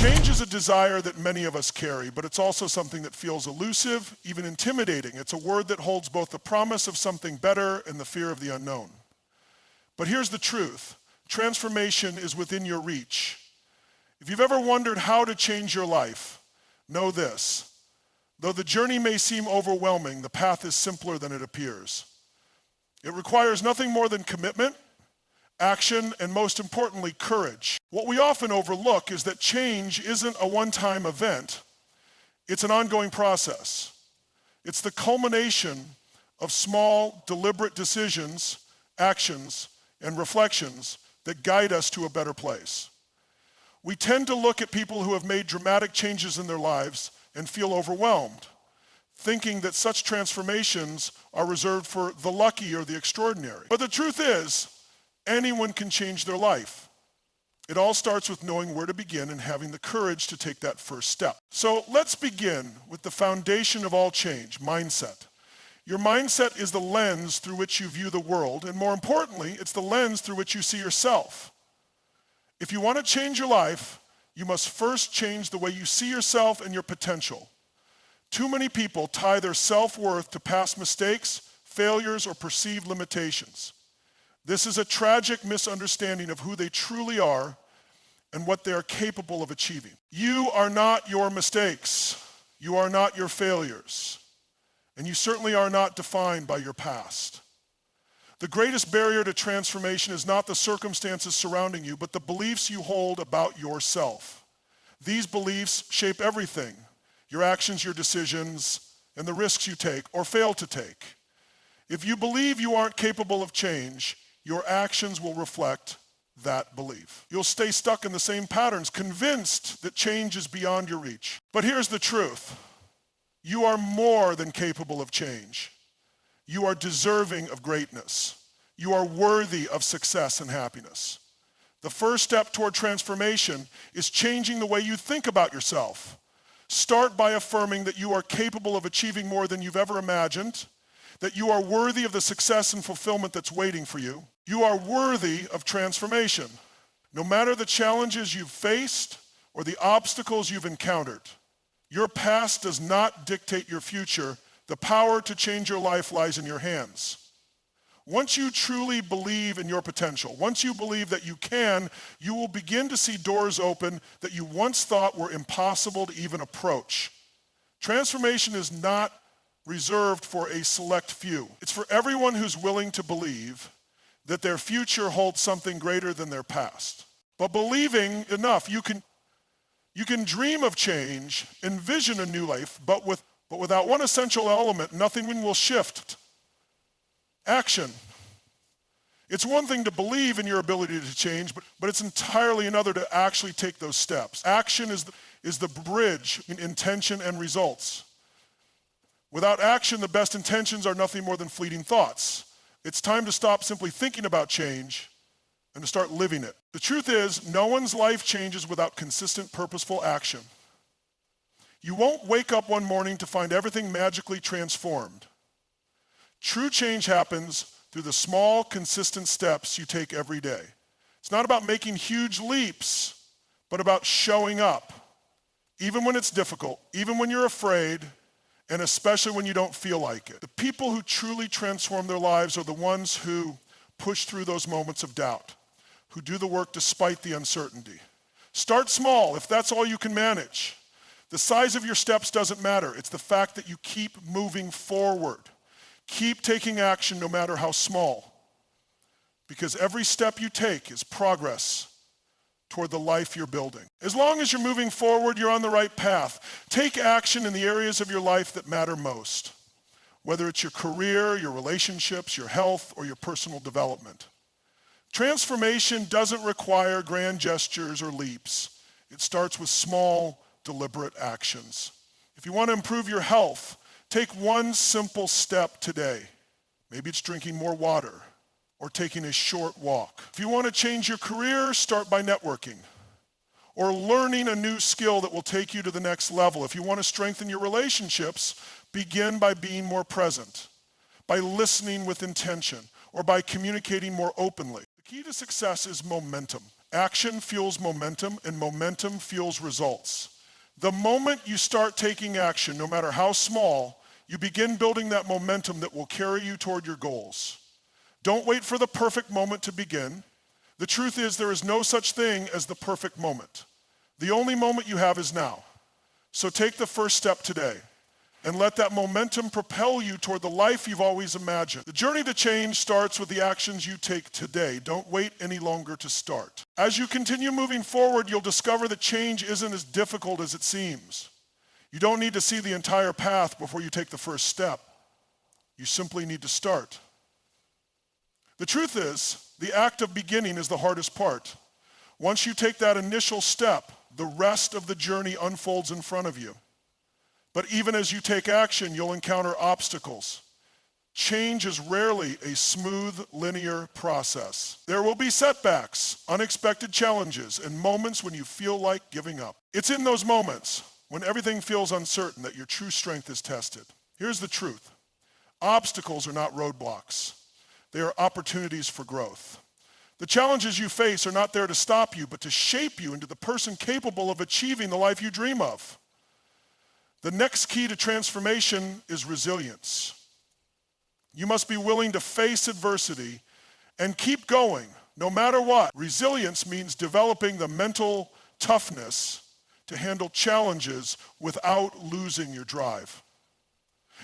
Change is a desire that many of us carry, but it's also something that feels elusive, even intimidating. It's a word that holds both the promise of something better and the fear of the unknown. But here's the truth. Transformation is within your reach. If you've ever wondered how to change your life, know this. Though the journey may seem overwhelming, the path is simpler than it appears. It requires nothing more than commitment, action, and most importantly, courage. What we often overlook is that change isn't a one-time event. It's an ongoing process. It's the culmination of small, deliberate decisions, actions, and reflections that guide us to a better place. We tend to look at people who have made dramatic changes in their lives and feel overwhelmed, thinking that such transformations are reserved for the lucky or the extraordinary. But the truth is, anyone can change their life. It all starts with knowing where to begin and having the courage to take that first step. So let's begin with the foundation of all change, mindset. Your mindset is the lens through which you view the world, and more importantly, it's the lens through which you see yourself. If you want to change your life, you must first change the way you see yourself and your potential. Too many people tie their self-worth to past mistakes, failures, or perceived limitations. This is a tragic misunderstanding of who they truly are and what they are capable of achieving. You are not your mistakes. You are not your failures. And you certainly are not defined by your past. The greatest barrier to transformation is not the circumstances surrounding you, but the beliefs you hold about yourself. These beliefs shape everything: your actions, your decisions, and the risks you take or fail to take. If you believe you aren't capable of change, your actions will reflect that belief. You'll stay stuck in the same patterns, convinced that change is beyond your reach. But here's the truth. You are more than capable of change. You are deserving of greatness. You are worthy of success and happiness. The first step toward transformation is changing the way you think about yourself. Start by affirming that you are capable of achieving more than you've ever imagined, that you are worthy of the success and fulfillment that's waiting for you. You are worthy of transformation. No matter the challenges you've faced or the obstacles you've encountered, your past does not dictate your future. The power to change your life lies in your hands. Once you truly believe in your potential, once you believe that you can, you will begin to see doors open that you once thought were impossible to even approach. Transformation is not reserved for a select few. It's for everyone who's willing to believe that their future holds something greater than their past. But believing enough, you can dream of change, envision a new life, but without one essential element, nothing will shift. Action. It's one thing to believe in your ability to change, but it's entirely another to actually take those steps. Action is the bridge between intention and results. Without action, the best intentions are nothing more than fleeting thoughts. It's time to stop simply thinking about change and to start living it. The truth is, no one's life changes without consistent, purposeful action. You won't wake up one morning to find everything magically transformed. True change happens through the small, consistent steps you take every day. It's not about making huge leaps, but about showing up, even when it's difficult, even when you're afraid, and especially when you don't feel like it. The people who truly transform their lives are the ones who push through those moments of doubt, who do the work despite the uncertainty. Start small if that's all you can manage. The size of your steps doesn't matter. It's the fact that you keep moving forward. Keep taking action no matter how small, because every step you take is progress toward the life you're building. As long as you're moving forward, you're on the right path. Take action in the areas of your life that matter most, whether it's your career, your relationships, your health, or your personal development. Transformation doesn't require grand gestures or leaps. It starts with small, deliberate actions. If you want to improve your health, take one simple step today. Maybe it's drinking more water or taking a short walk. If you want to change your career, start by networking or learning a new skill that will take you to the next level. If you want to strengthen your relationships, begin by being more present, by listening with intention, or by communicating more openly. The key to success is momentum. Action fuels momentum, and momentum fuels results. The moment you start taking action, no matter how small, you begin building that momentum that will carry you toward your goals. Don't wait for the perfect moment to begin. The truth is, there is no such thing as the perfect moment. The only moment you have is now. So take the first step today and let that momentum propel you toward the life you've always imagined. The journey to change starts with the actions you take today. Don't wait any longer to start. As you continue moving forward, you'll discover that change isn't as difficult as it seems. You don't need to see the entire path before you take the first step. You simply need to start. The truth is, the act of beginning is the hardest part. Once you take that initial step, the rest of the journey unfolds in front of you. But even as you take action, you'll encounter obstacles. Change is rarely a smooth, linear process. There will be setbacks, unexpected challenges, and moments when you feel like giving up. It's in those moments, when everything feels uncertain, that your true strength is tested. Here's the truth. Obstacles are not roadblocks. They are opportunities for growth. The challenges you face are not there to stop you, but to shape you into the person capable of achieving the life you dream of. The next key to transformation is resilience. You must be willing to face adversity and keep going, no matter what. Resilience means developing the mental toughness to handle challenges without losing your drive.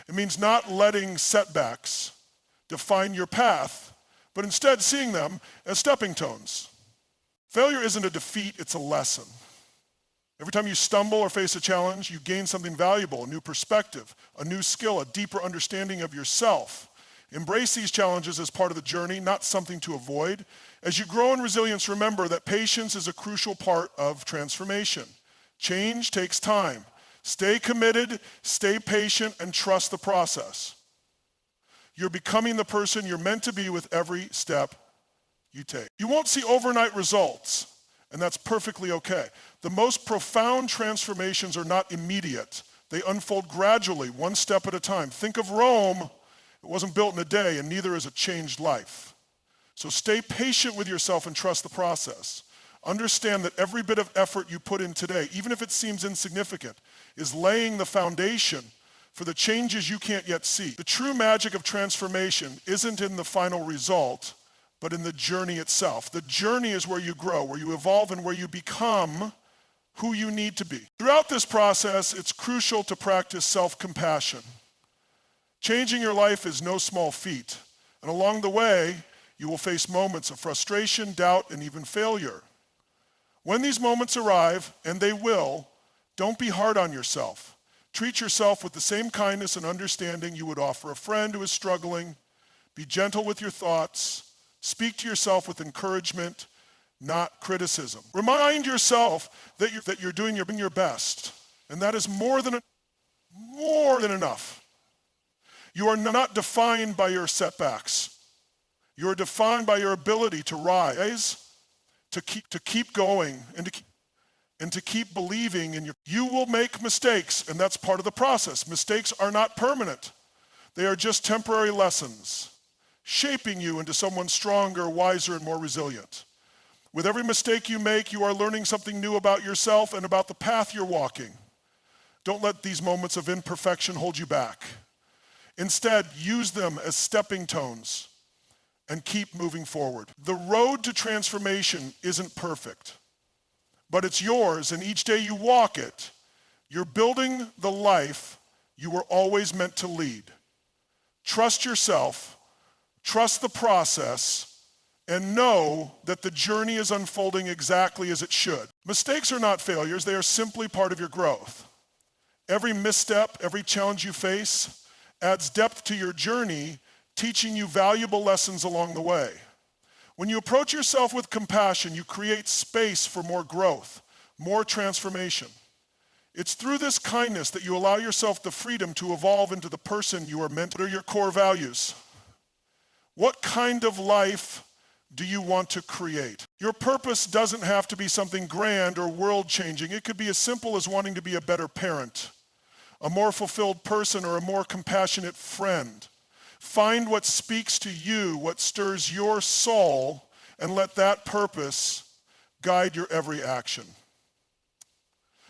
It means not letting setbacks define your path, but instead seeing them as stepping stones. Failure isn't a defeat, it's a lesson. Every time you stumble or face a challenge, you gain something valuable, a new perspective, a new skill, a deeper understanding of yourself. Embrace these challenges as part of the journey, not something to avoid. As you grow in resilience, remember that patience is a crucial part of transformation. Change takes time. Stay committed, stay patient, and trust the process. You're becoming the person you're meant to be with every step you take. You won't see overnight results, and that's perfectly okay. The most profound transformations are not immediate. They unfold gradually, one step at a time. Think of Rome. It wasn't built in a day, and neither is a changed life. So stay patient with yourself and trust the process. Understand that every bit of effort you put in today, even if it seems insignificant, is laying the foundation for the changes you can't yet see. The true magic of transformation isn't in the final result, but in the journey itself. The journey is where you grow, where you evolve, and where you become who you need to be. Throughout this process, it's crucial to practice self-compassion. Changing your life is no small feat, and along the way, you will face moments of frustration, doubt, and even failure. When these moments arrive, and they will, don't be hard on yourself. Treat yourself with the same kindness and understanding you would offer a friend who is struggling. Be gentle with your thoughts. Speak to yourself with encouragement, not criticism. Remind yourself that you're doing your best, and that is more than enough. You are not defined by your setbacks. You are defined by your ability to rise, to keep going, and to keep believing in you will make mistakes, and that's part of the process. Mistakes are not permanent. They are just temporary lessons, shaping you into someone stronger, wiser, and more resilient. With every mistake you make, you are learning something new about yourself and about the path you're walking. Don't let these moments of imperfection hold you back. Instead, use them as stepping stones and keep moving forward. The road to transformation isn't perfect, but it's yours, and each day you walk it, you're building the life you were always meant to lead. Trust yourself, trust the process, and know that the journey is unfolding exactly as it should. Mistakes are not failures, they are simply part of your growth. Every misstep, every challenge you face adds depth to your journey, teaching you valuable lessons along the way. When you approach yourself with compassion, you create space for more growth, more transformation. It's through this kindness that you allow yourself the freedom to evolve into the person you are meant to be. What are your core values? What kind of life do you want to create? Your purpose doesn't have to be something grand or world-changing. It could be as simple as wanting to be a better parent, a more fulfilled person, or a more compassionate friend. Find what speaks to you, what stirs your soul, and let that purpose guide your every action.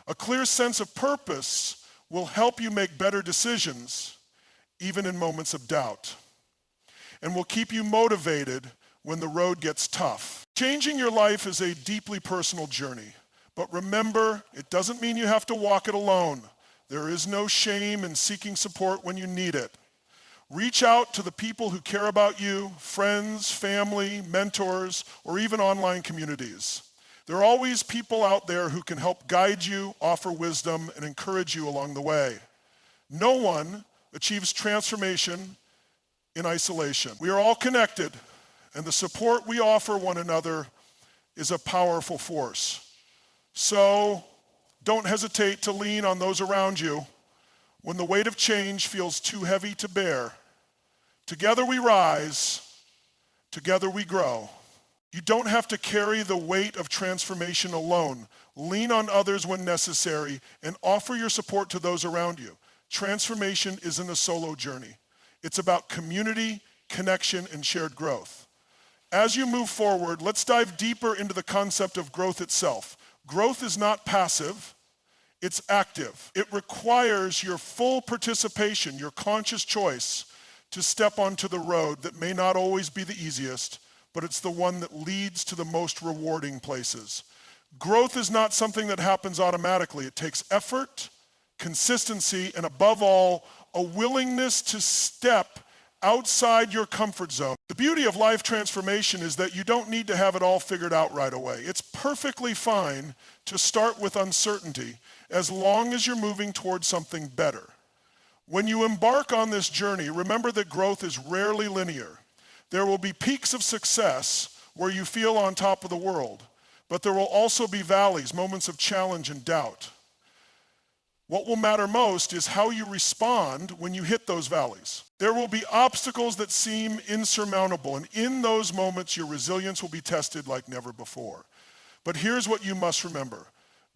A clear sense of purpose will help you make better decisions, even in moments of doubt, and will keep you motivated when the road gets tough. Changing your life is a deeply personal journey, but remember, it doesn't mean you have to walk it alone. There is no shame in seeking support when you need it. Reach out to the people who care about you, friends, family, mentors, or even online communities. There are always people out there who can help guide you, offer wisdom, and encourage you along the way. No one achieves transformation in isolation. We are all connected, and the support we offer one another is a powerful force. So don't hesitate to lean on those around you when the weight of change feels too heavy to bear. Together we rise, together we grow. You don't have to carry the weight of transformation alone. Lean on others when necessary and offer your support to those around you. Transformation isn't a solo journey. It's about community, connection, and shared growth. As you move forward, let's dive deeper into the concept of growth itself. Growth is not passive, it's active. It requires your full participation, your conscious choice to step onto the road that may not always be the easiest, but it's the one that leads to the most rewarding places. Growth is not something that happens automatically. It takes effort, consistency, and above all, a willingness to step outside your comfort zone. The beauty of life transformation is that you don't need to have it all figured out right away. It's perfectly fine to start with uncertainty as long as you're moving towards something better. When you embark on this journey, remember that growth is rarely linear. There will be peaks of success where you feel on top of the world, but there will also be valleys, moments of challenge and doubt. What will matter most is how you respond when you hit those valleys. There will be obstacles that seem insurmountable, and in those moments, your resilience will be tested like never before. But here's what you must remember.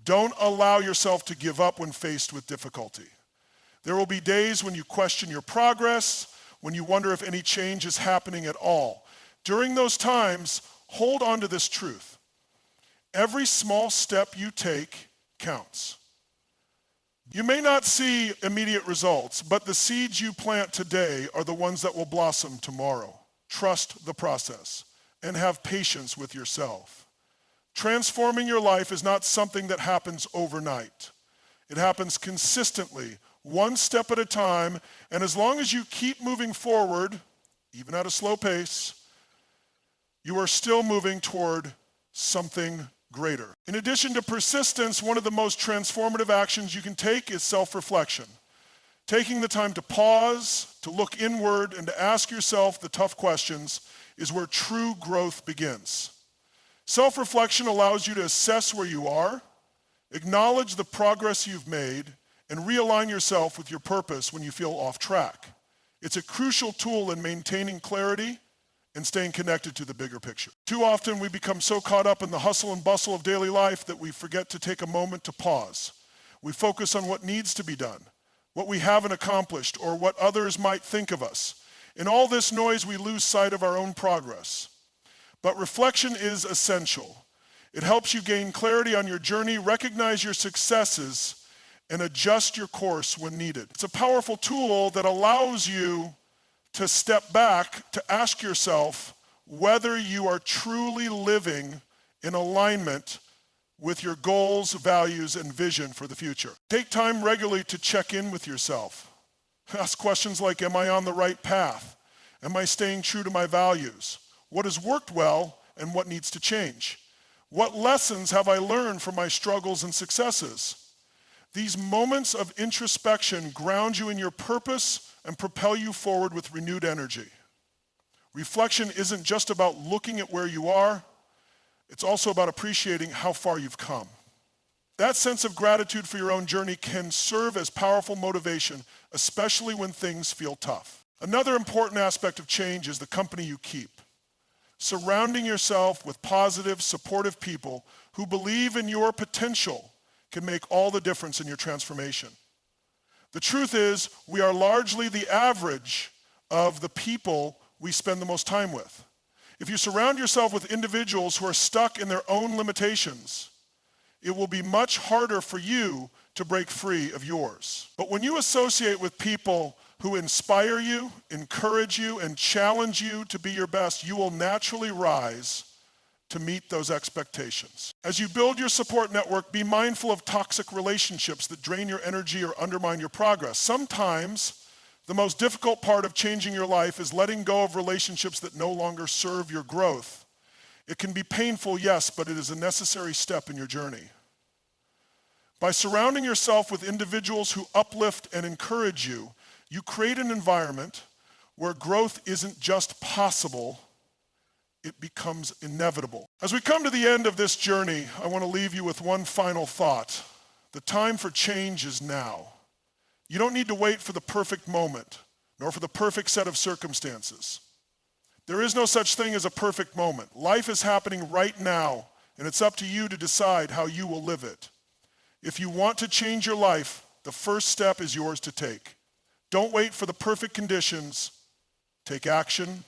Don't allow yourself to give up when faced with difficulty. There will be days when you question your progress, when you wonder if any change is happening at all. During those times, hold on to this truth. Every small step you take counts. You may not see immediate results, but the seeds you plant today are the ones that will blossom tomorrow. Trust the process and have patience with yourself. Transforming your life is not something that happens overnight. It happens consistently, one step at a time, and as long as you keep moving forward, even at a slow pace, you are still moving toward something greater. In addition to persistence, one of the most transformative actions you can take is self-reflection. Taking the time to pause, to look inward, and to ask yourself the tough questions is where true growth begins. Self-reflection allows you to assess where you are, acknowledge the progress you've made, and realign yourself with your purpose when you feel off track. It's a crucial tool in maintaining clarity and staying connected to the bigger picture. Too often we become so caught up in the hustle and bustle of daily life that we forget to take a moment to pause. We focus on what needs to be done, what we haven't accomplished, or what others might think of us. In all this noise, we lose sight of our own progress. But reflection is essential. It helps you gain clarity on your journey, recognize your successes, and adjust your course when needed. It's a powerful tool that allows you to step back to ask yourself whether you are truly living in alignment with your goals, values, and vision for the future. Take time regularly to check in with yourself. Ask questions like, am I on the right path? Am I staying true to my values? What has worked well and what needs to change? What lessons have I learned from my struggles and successes? These moments of introspection ground you in your purpose and propel you forward with renewed energy. Reflection isn't just about looking at where you are, it's also about appreciating how far you've come. That sense of gratitude for your own journey can serve as powerful motivation, especially when things feel tough. Another important aspect of change is the company you keep. Surrounding yourself with positive, supportive people who believe in your potential can make all the difference in your transformation. The truth is, we are largely the average of the people we spend the most time with. If you surround yourself with individuals who are stuck in their own limitations, it will be much harder for you to break free of yours. But when you associate with people who inspire you, encourage you, and challenge you to be your best, you will naturally rise to meet those expectations. As you build your support network, be mindful of toxic relationships that drain your energy or undermine your progress. Sometimes, the most difficult part of changing your life is letting go of relationships that no longer serve your growth. It can be painful, yes, but it is a necessary step in your journey. By surrounding yourself with individuals who uplift and encourage you, you create an environment where growth isn't just possible, it becomes inevitable. As we come to the end of this journey, I want to leave you with one final thought. The time for change is now. You don't need to wait for the perfect moment, nor for the perfect set of circumstances. There is no such thing as a perfect moment. Life is happening right now, and it's up to you to decide how you will live it. If you want to change your life, the first step is yours to take. Don't wait for the perfect conditions. Take action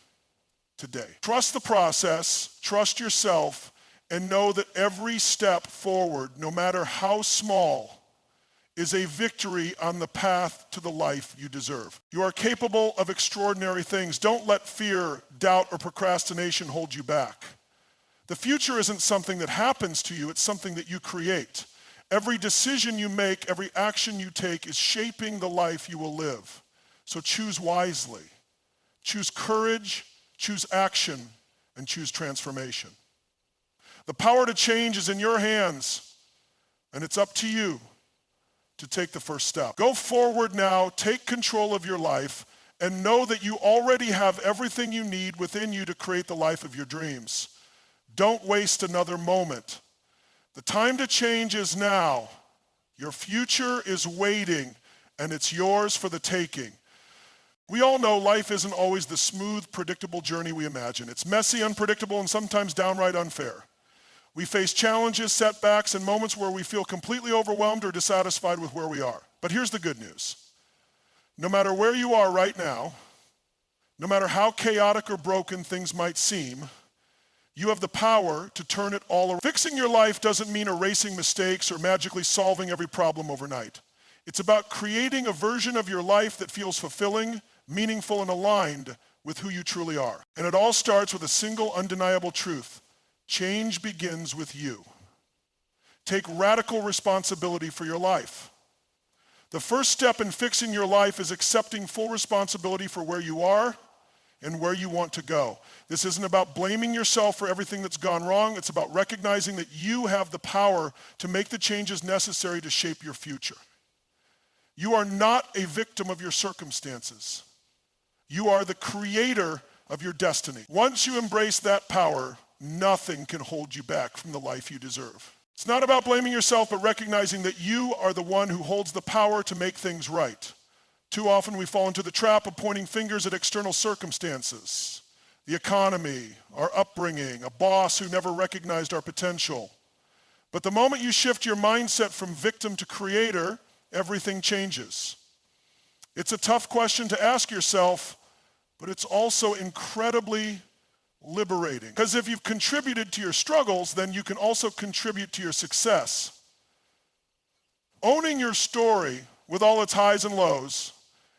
today. Trust the process, trust yourself, and know that every step forward, no matter how small, is a victory on the path to the life you deserve. You are capable of extraordinary things. Don't let fear, doubt, or procrastination hold you back. The future isn't something that happens to you, it's something that you create. Every decision you make, every action you take is shaping the life you will live. So choose wisely. Choose courage, choose action, and choose transformation. The power to change is in your hands, and it's up to you to take the first step. Go forward now, take control of your life, and know that you already have everything you need within you to create the life of your dreams. Don't waste another moment. The time to change is now. Your future is waiting, and it's yours for the taking. We all know life isn't always the smooth, predictable journey we imagine. It's messy, unpredictable, and sometimes downright unfair. We face challenges, setbacks, and moments where we feel completely overwhelmed or dissatisfied with where we are. But here's the good news. No matter where you are right now, no matter how chaotic or broken things might seem, you have the power to turn it all around. Fixing your life doesn't mean erasing mistakes or magically solving every problem overnight. It's about creating a version of your life that feels fulfilling, meaningful, and aligned with who you truly are. And it all starts with a single undeniable truth. Change begins with you. Take radical responsibility for your life. The first step in fixing your life is accepting full responsibility for where you are and where you want to go. This isn't about blaming yourself for everything that's gone wrong. It's about recognizing that you have the power to make the changes necessary to shape your future. You are not a victim of your circumstances. You are the creator of your destiny. Once you embrace that power, nothing can hold you back from the life you deserve. It's not about blaming yourself, but recognizing that you are the one who holds the power to make things right. Too often we fall into the trap of pointing fingers at external circumstances, the economy, our upbringing, a boss who never recognized our potential. But the moment you shift your mindset from victim to creator, everything changes. It's a tough question to ask yourself, but it's also incredibly liberating. Because if you've contributed to your struggles, then you can also contribute to your success. Owning your story with all its highs and lows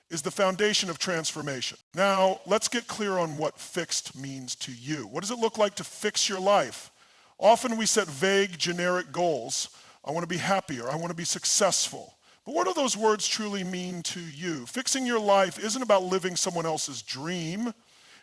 is the foundation of transformation. Now, let's get clear on what fixed means to you. What does it look like to fix your life? Often we set vague, generic goals. I want to be happier. I want to be successful. But what do those words truly mean to you? Fixing your life isn't about living someone else's dream.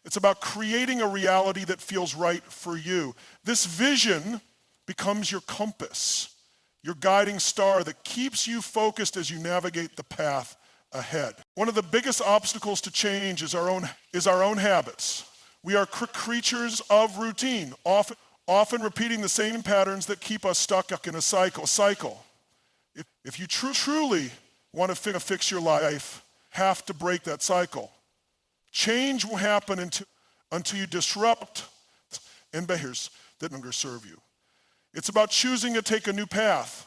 It's about creating a reality that feels right for you. This vision becomes your compass, your guiding star that keeps you focused as you navigate the path ahead. One of the biggest obstacles to change is our own habits. We are creatures of routine, often repeating the same patterns that keep us stuck in a cycle. If you truly want to fix your life, have to break that cycle. Change will happen until you disrupt and behaviors that no longer serve you. It's about choosing to take a new path,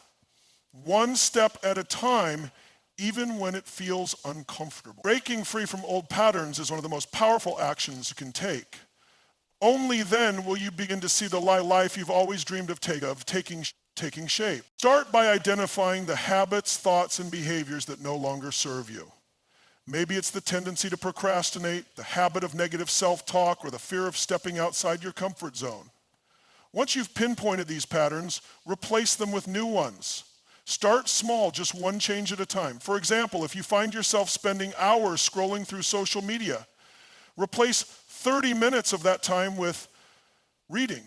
one step at a time, even when it feels uncomfortable. Breaking free from old patterns is one of the most powerful actions you can take. Only then will you begin to see the life you've always dreamed of taking shape. Start by identifying the habits, thoughts, and behaviors that no longer serve you. Maybe it's the tendency to procrastinate, the habit of negative self-talk, or the fear of stepping outside your comfort zone. Once you've pinpointed these patterns, replace them with new ones. Start small, just one change at a time. For example, if you find yourself spending hours scrolling through social media, replace 30 minutes of that time with reading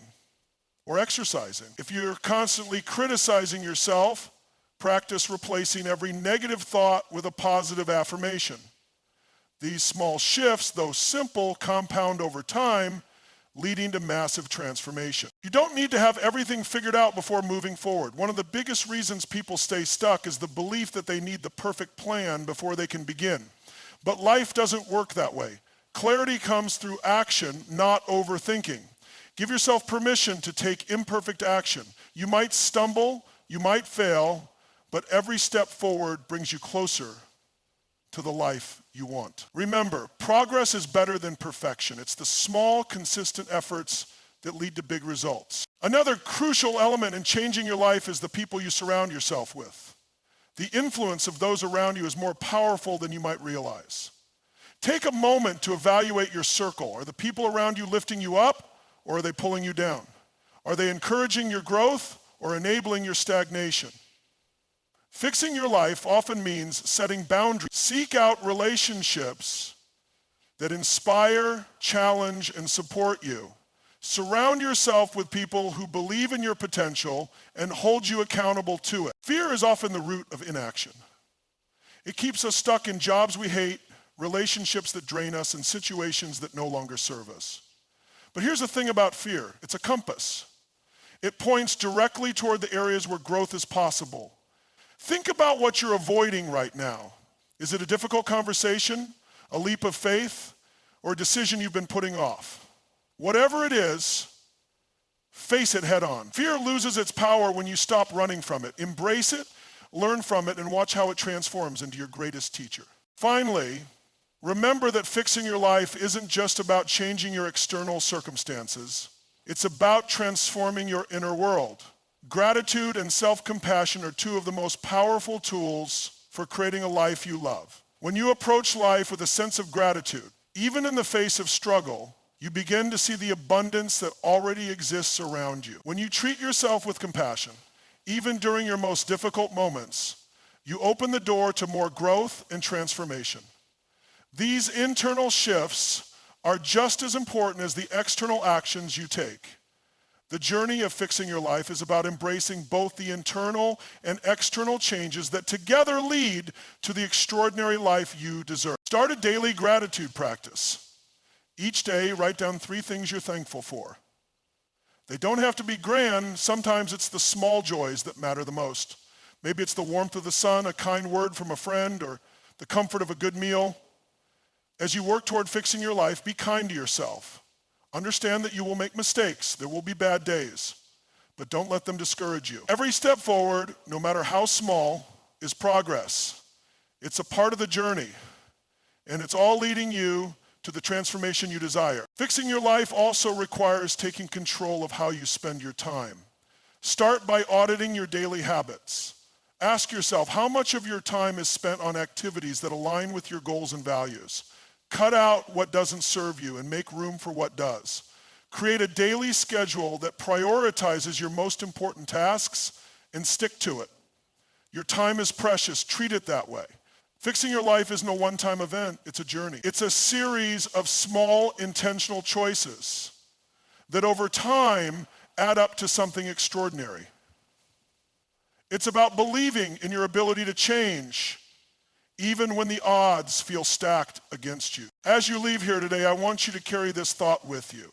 or exercising. If you're constantly criticizing yourself, practice replacing every negative thought with a positive affirmation. These small shifts, though simple, compound over time, leading to massive transformation. You don't need to have everything figured out before moving forward. One of the biggest reasons people stay stuck is the belief that they need the perfect plan before they can begin. But life doesn't work that way. Clarity comes through action, not overthinking. Give yourself permission to take imperfect action. You might stumble, you might fail, but every step forward brings you closer to the life you want. Remember, progress is better than perfection. It's the small, consistent efforts that lead to big results. Another crucial element in changing your life is the people you surround yourself with. The influence of those around you is more powerful than you might realize. Take a moment to evaluate your circle. Are the people around you lifting you up, or are they pulling you down? Are they encouraging your growth or enabling your stagnation? Fixing your life often means setting boundaries. Seek out relationships that inspire, challenge, and support you. Surround yourself with people who believe in your potential and hold you accountable to it. Fear is often the root of inaction. It keeps us stuck in jobs we hate, relationships that drain us, and situations that no longer serve us. But here's the thing about fear. It's a compass. It points directly toward the areas where growth is possible. Think about what you're avoiding right now. Is it a difficult conversation, a leap of faith, or a decision you've been putting off? Whatever it is, face it head on. Fear loses its power when you stop running from it. Embrace it, learn from it, and watch how it transforms into your greatest teacher. Finally, remember that fixing your life isn't just about changing your external circumstances. It's about transforming your inner world. Gratitude and self-compassion are two of the most powerful tools for creating a life you love. When you approach life with a sense of gratitude, even in the face of struggle, you begin to see the abundance that already exists around you. When you treat yourself with compassion, even during your most difficult moments, you open the door to more growth and transformation. These internal shifts are just as important as the external actions you take. The journey of fixing your life is about embracing both the internal and external changes that together lead to the extraordinary life you deserve. Start a daily gratitude practice. Each day, write down 3 things you're thankful for. They don't have to be grand. Sometimes it's the small joys that matter the most. Maybe it's the warmth of the sun, a kind word from a friend, or the comfort of a good meal. As you work toward fixing your life, be kind to yourself. Understand that you will make mistakes. There will be bad days, but don't let them discourage you. Every step forward, no matter how small, is progress. It's a part of the journey, and it's all leading you to the transformation you desire. Fixing your life also requires taking control of how you spend your time. Start by auditing your daily habits. Ask yourself, how much of your time is spent on activities that align with your goals and values? Cut out what doesn't serve you and make room for what does. Create a daily schedule that prioritizes your most important tasks and stick to it. Your time is precious. Treat it that way. Fixing your life isn't a one-time event. It's a journey. It's a series of small, intentional choices that over time add up to something extraordinary. It's about believing in your ability to change, even when the odds feel stacked against you. As you leave here today, I want you to carry this thought with you.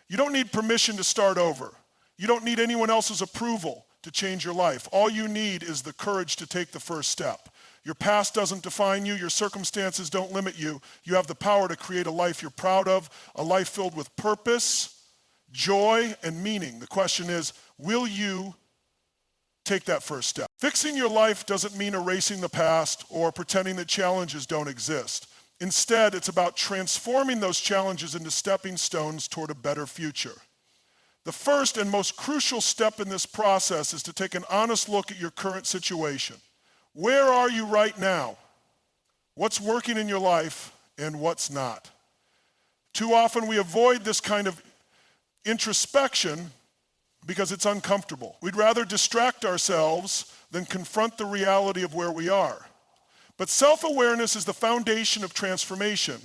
You don't need permission to start over. You don't need anyone else's approval to change your life. All you need is the courage to take the first step. Your past doesn't define you. Your circumstances don't limit you. You have the power to create a life you're proud of, a life filled with purpose, joy, and meaning. The question is, will you take that first step? Fixing your life doesn't mean erasing the past or pretending that challenges don't exist. Instead, it's about transforming those challenges into stepping stones toward a better future. The first and most crucial step in this process is to take an honest look at your current situation. Where are you right now? What's working in your life and what's not? Too often we avoid this kind of introspection because it's uncomfortable. We'd rather distract ourselves than confront the reality of where we are. But self-awareness is the foundation of transformation.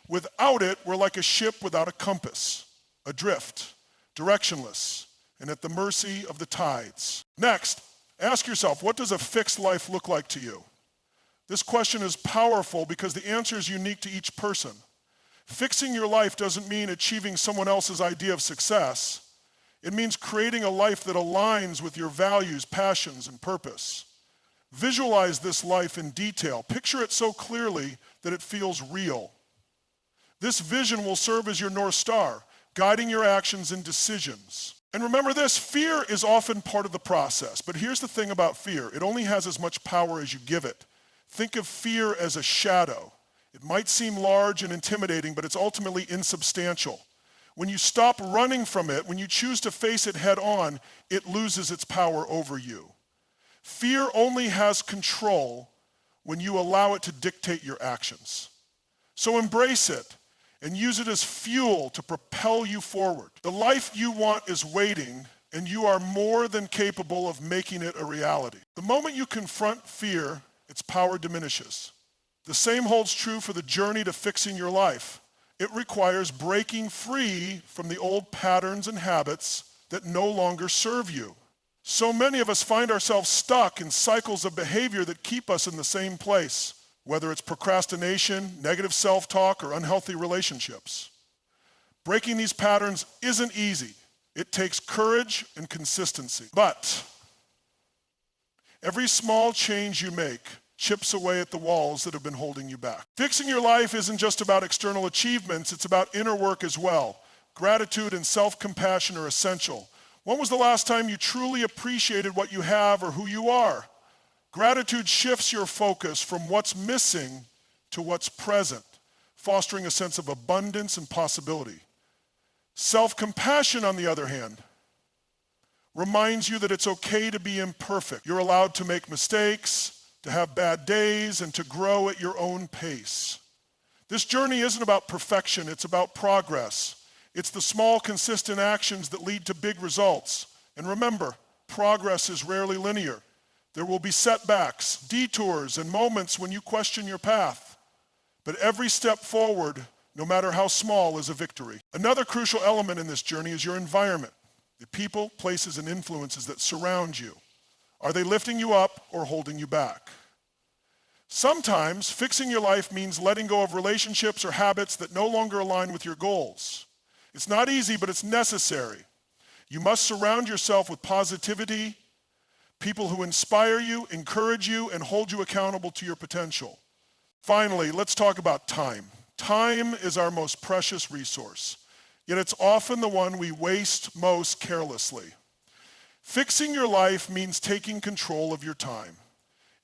Without it, we're like a ship without a compass, adrift, directionless, and at the mercy of the tides. Next, ask yourself, what does a fixed life look like to you? This question is powerful because the answer is unique to each person. Fixing your life doesn't mean achieving someone else's idea of success. It means creating a life that aligns with your values, passions, and purpose. Visualize this life in detail. Picture it so clearly that it feels real. This vision will serve as your North Star, guiding your actions and decisions. And remember this, fear is often part of the process. But here's the thing about fear. It only has as much power as you give it. Think of fear as a shadow. It might seem large and intimidating, but it's ultimately insubstantial. When you stop running from it, when you choose to face it head on, it loses its power over you. Fear only has control when you allow it to dictate your actions. So embrace it and use it as fuel to propel you forward. The life you want is waiting, and you are more than capable of making it a reality. The moment you confront fear, its power diminishes. The same holds true for the journey to fixing your life. It requires breaking free from the old patterns and habits that no longer serve you. So many of us find ourselves stuck in cycles of behavior that keep us in the same place, whether it's procrastination, negative self-talk, or unhealthy relationships. Breaking these patterns isn't easy. It takes courage and consistency. But every small change you make chips away at the walls that have been holding you back. Fixing your life isn't just about external achievements, it's about inner work as well. Gratitude and self-compassion are essential. When was the last time you truly appreciated what you have or who you are? Gratitude shifts your focus from what's missing to what's present, fostering a sense of abundance and possibility. Self-compassion, on the other hand, reminds you that it's okay to be imperfect. You're allowed to make mistakes, to have bad days, and to grow at your own pace. This journey isn't about perfection, it's about progress. It's the small, consistent actions that lead to big results. And remember, progress is rarely linear. There will be setbacks, detours, and moments when you question your path. But every step forward, no matter how small, is a victory. Another crucial element in this journey is your environment, the people, places, and influences that surround you. Are they lifting you up or holding you back? Sometimes fixing your life means letting go of relationships or habits that no longer align with your goals. It's not easy, but it's necessary. You must surround yourself with positivity, people who inspire you, encourage you, and hold you accountable to your potential. Finally, let's talk about time. Time is our most precious resource, yet it's often the one we waste most carelessly. Fixing your life means taking control of your time.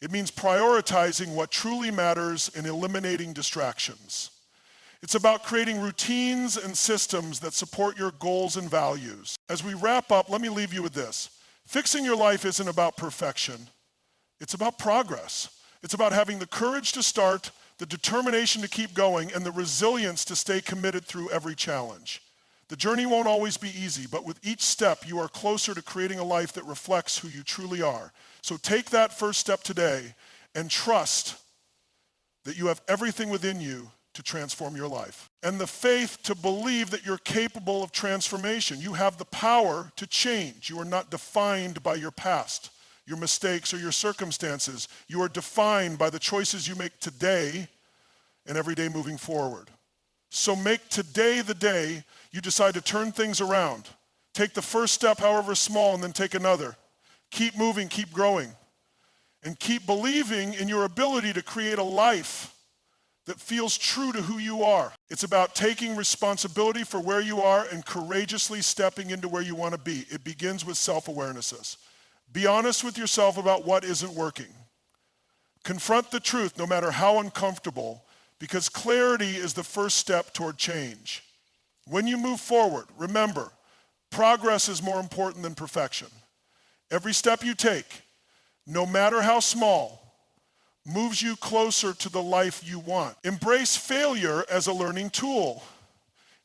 It means prioritizing what truly matters and eliminating distractions. It's about creating routines and systems that support your goals and values. As we wrap up, let me leave you with this. Fixing your life isn't about perfection. It's about progress. It's about having the courage to start, the determination to keep going, and the resilience to stay committed through every challenge. The journey won't always be easy, but with each step, you are closer to creating a life that reflects who you truly are. So take that first step today and trust that you have everything within you to transform your life. And the faith to believe that you're capable of transformation. You have the power to change. You are not defined by your past, your mistakes, or your circumstances. You are defined by the choices you make today and every day moving forward. So make today the day you decide to turn things around. Take the first step, however small, and then take another. Keep moving, keep growing, and keep believing in your ability to create a life that feels true to who you are. It's about taking responsibility for where you are and courageously stepping into where you want to be. It begins with self-awareness. Be honest with yourself about what isn't working. Confront the truth, no matter how uncomfortable, because clarity is the first step toward change. When you move forward, remember, progress is more important than perfection. Every step you take, no matter how small, moves you closer to the life you want. Embrace failure as a learning tool.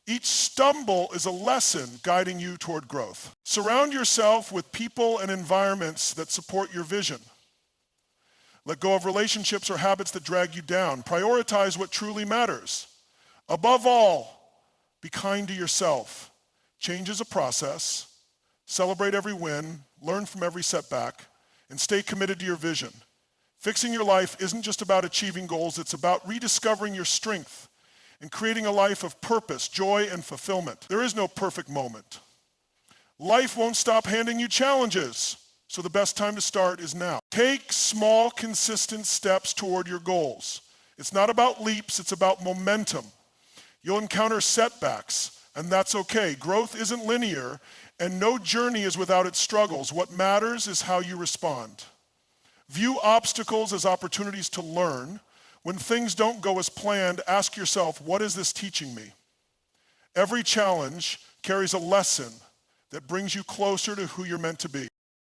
Each stumble is a lesson guiding you toward growth. Surround yourself with people and environments that support your vision. Let go of relationships or habits that drag you down. Prioritize what truly matters. Above all, be kind to yourself. Change is a process. Celebrate every win, learn from every setback, and stay committed to your vision. Fixing your life isn't just about achieving goals, it's about rediscovering your strength and creating a life of purpose, joy, and fulfillment. There is no perfect moment. Life won't stop handing you challenges, so the best time to start is now. Take small, consistent steps toward your goals. It's not about leaps, it's about momentum. You'll encounter setbacks, and that's okay. Growth isn't linear, and no journey is without its struggles. What matters is how you respond. View obstacles as opportunities to learn. When things don't go as planned, ask yourself, what is this teaching me? Every challenge carries a lesson that brings you closer to who you're meant to be.